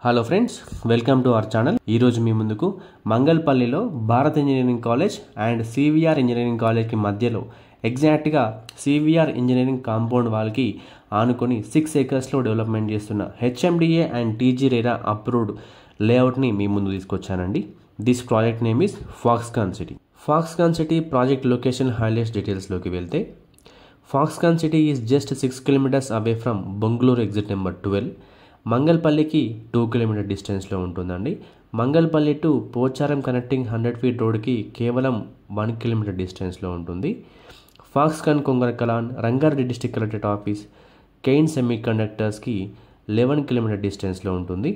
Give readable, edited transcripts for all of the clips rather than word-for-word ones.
Hello friends, welcome to our channel. ఈరోజు మీ ముందుకు మంగళపల్లిలో Bharat engineering college and CVR engineering కాలేజ్కి మధ్యలో ఎగ్జాక్ట్గా సివిఆర్ ఇంజనీరింగ్ కాంపౌండ్ వాళ్ళకి ఆనుకొని 6 acresలో డెవలప్మెంట్ చేస్తున్న HMDA and TG RERA approved లేఅవుట్ని మీ ముందు తీసుకొచ్చానండి. This project name is Foxconn city. Foxconn city project location highlights డీటెయిల్స్లోకి వెళ్తే, Foxconn city is just 6 kilometers away from Bengaluru exit number 12. మంగళపల్లికి 2 kilometer డిస్టెన్స్లో ఉంటుందండి. Mangalpalli to Pocharam connecting 100 feet రోడ్కి కేవలం 1 kilometer డిస్టెన్స్లో ఉంటుంది. Foxconn Kongarakalan Rangareddy district collectorate office Kaynes semi కండక్టర్స్కి 11 kilometer డిస్టెన్స్లో ఉంటుంది.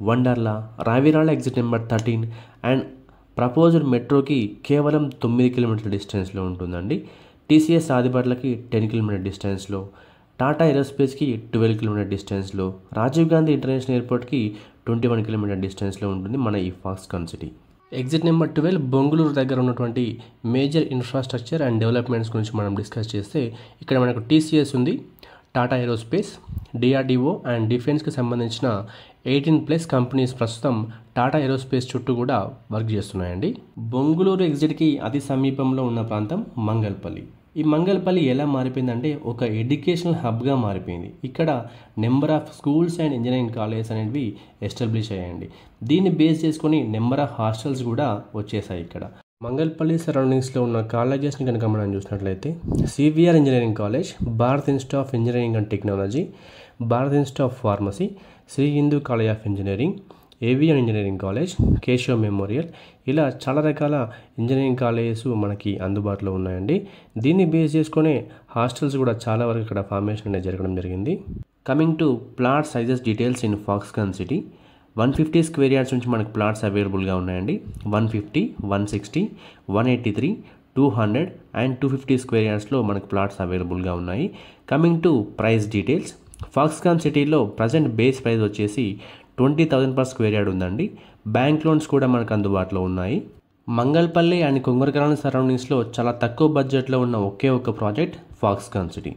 Wonderla Raviryal exit number 13 and proposed మెట్రోకి కేవలం 9 kilometer డిస్టెన్స్లో ఉంటుందండి. టీసీఎస్ ఆదిబట్లకి 10 kilometer డిస్టెన్స్లో, టాటా ఏరోస్పేస్కి 12 kilometer డిస్టెన్స్లో, రాజీవ్ గాంధీ ఇంటర్నేషనల్ ఎయిర్పోర్ట్కి 21 kilometer డిస్టెన్స్లో ఉంటుంది మన ఈ Foxconn city. Exit number 12 Bengaluru దగ్గర ఉన్నటువంటి మేజర్ ఇన్ఫ్రాస్ట్రక్చర్ అండ్ డెవలప్మెంట్స్ గురించి మనం డిస్కస్ చేస్తే, ఇక్కడ మనకు టీసీఎస్ ఉంది, టాటా ఏరోస్పేస్, డిఆర్డిఓ అండ్ డిఫెన్స్కి సంబంధించిన 18+ కంపెనీస్ ప్రస్తుతం టాటా ఏరోస్పేస్ చుట్టూ కూడా వర్క్ చేస్తున్నాయండి. బెంగళూరు ఎగ్జిట్కి అతి సమీపంలో ఉన్న ప్రాంతం మంగళపల్లి. ఈ మంగళపల్లి ఎలా మారిపోయిందంటే ఒక ఎడ్యుకేషనల్ హబ్గా మారిపోయింది. ఇక్కడ number of schools and engineering colleges అనేవి ఎస్టాబ్లిష్ అయ్యాయండి. దీన్ని బేస్ చేసుకొని నెంబర్ ఆఫ్ హాస్టల్స్ కూడా వచ్చేసాయి. ఇక్కడ మంగళపల్లి సరౌండింగ్స్లో ఉన్న కాలేజెస్ని కనుక మనం చూసినట్లయితే, CVR engineering college, Bharat institute of engineering and technology, Bharat institute of pharmacy, Sri Hindu college of engineering, AVN engineering college, Keshav memorial, ఇలా చాలా రకాల ఇంజనీరింగ్ కాలేజెస్ మనకి అందుబాటులో ఉన్నాయండి. దీన్ని బేస్ చేసుకునే హాస్టల్స్ కూడా చాలా వరకు ఇక్కడ ఫార్మేషన్ అనేది జరగడం జరిగింది. Coming to plot sizes details in Foxconn city, 150 square yards నుంచి మనకు ప్లాట్స్ అవైలబుల్గా ఉన్నాయండి. 150, 160, 183, 200 అండ్ 250 square yardsలో మనకు ప్లాట్స్ అవైలబుల్గా ఉన్నాయి. Coming to price details, Foxconn సిటీలో ప్రజెంట్ బేస్ ప్రైస్ వచ్చేసి 20,000 per square yard ఉందండి. బ్యాంక్ లోన్స్ కూడా మనకు అందుబాటులో ఉన్నాయి. మంగళపల్లి అండ్ కొంగరకలాన్ సరౌండింగ్స్లో చాలా తక్కువ బడ్జెట్లో ఉన్న ఒకే ఒక ప్రాజెక్ట్ ఫాక్స్కాన్ సిటీ.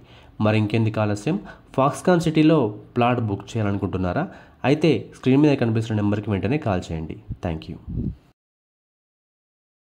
మరి ఇంకెందుకు ఆలస్యం, ఫాక్స్కాన్ సిటీలో ప్లాట్ బుక్ చేయాలనుకుంటున్నారా? అయితే స్క్రీన్ మీద కనిపిస్తున్న నెంబర్కి వెంటనే కాల్ చేయండి. Thank you.